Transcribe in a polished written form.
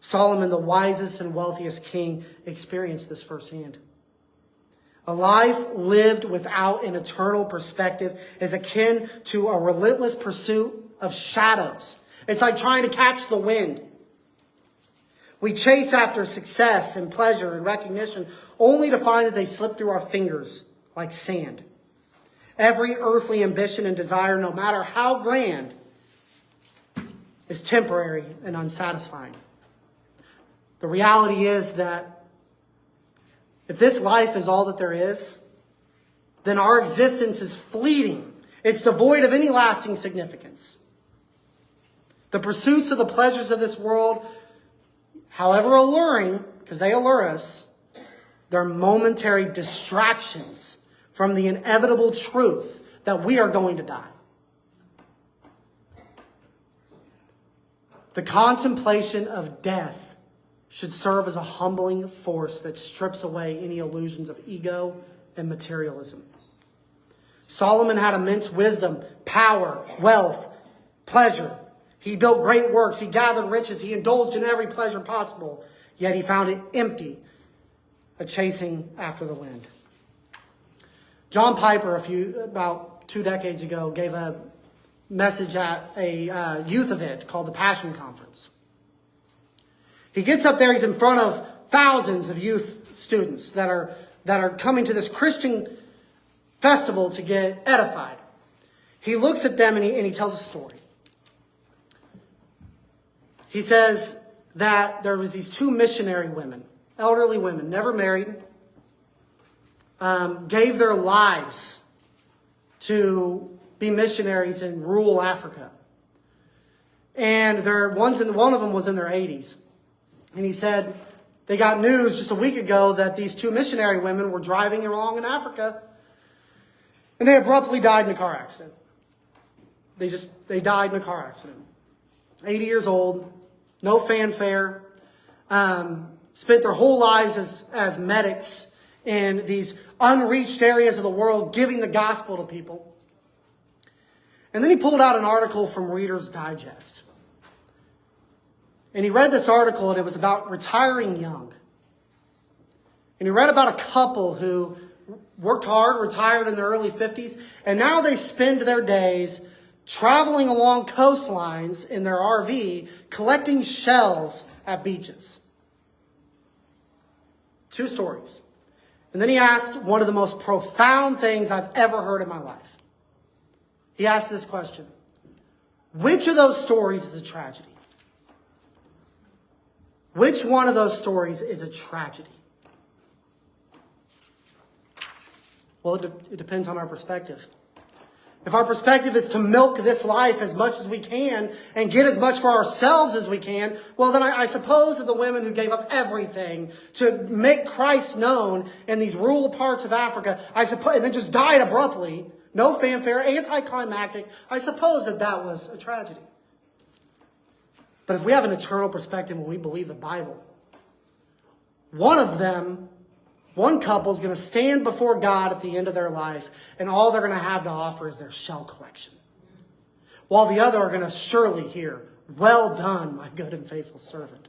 Solomon, the wisest and wealthiest king, experienced this firsthand. A life lived without an eternal perspective is akin to a relentless pursuit of shadows. It's like trying to catch the wind. We chase after success and pleasure and recognition only to find that they slip through our fingers like sand. Every earthly ambition and desire, no matter how grand, is temporary and unsatisfying. The reality is that if this life is all that there is, then our existence is fleeting. It's devoid of any lasting significance. The pursuits of the pleasures of this world, however alluring, because they allure us, they're momentary distractions from the inevitable truth that we are going to die. The contemplation of death should serve as a humbling force that strips away any illusions of ego and materialism. Solomon had immense wisdom, power, wealth, pleasure. He built great works. He gathered riches. He indulged in every pleasure possible. Yet he found it empty, a chasing after the wind. John Piper, about 2 decades ago, gave a message at a youth event called the Passion Conference. He gets up there, he's in front of thousands of youth students that are coming to this Christian festival to get edified. He looks at them and he tells a story. He says that there was these 2 missionary women, elderly women, never married, gave their lives to be missionaries in rural Africa. And one of them was in their 80s. And he said they got news just a week ago that these 2 missionary women were driving along in Africa and they abruptly died in a car accident. They died in a car accident. 80 years old, no fanfare, spent their whole lives as medics in these unreached areas of the world, giving the gospel to people. And then he pulled out an article from Reader's Digest. And he read this article, and it was about retiring young. And he read about a couple who worked hard, retired in their early 50s, and now they spend their days traveling along coastlines in their RV, collecting shells at beaches. 2 stories. And then he asked one of the most profound things I've ever heard in my life. He asked this question: which of those stories is a tragedy? Which one of those stories is a tragedy? Well, it depends on our perspective. If our perspective is to milk this life as much as we can and get as much for ourselves as we can, well, then I suppose that the women who gave up everything to make Christ known in these rural parts of Africa, and then just died abruptly, no fanfare, anticlimactic, I suppose that was a tragedy. But if we have an eternal perspective when we believe the Bible, one couple is going to stand before God at the end of their life, and all they're going to have to offer is their shell collection. While the other are going to surely hear, "Well done, my good and faithful servant."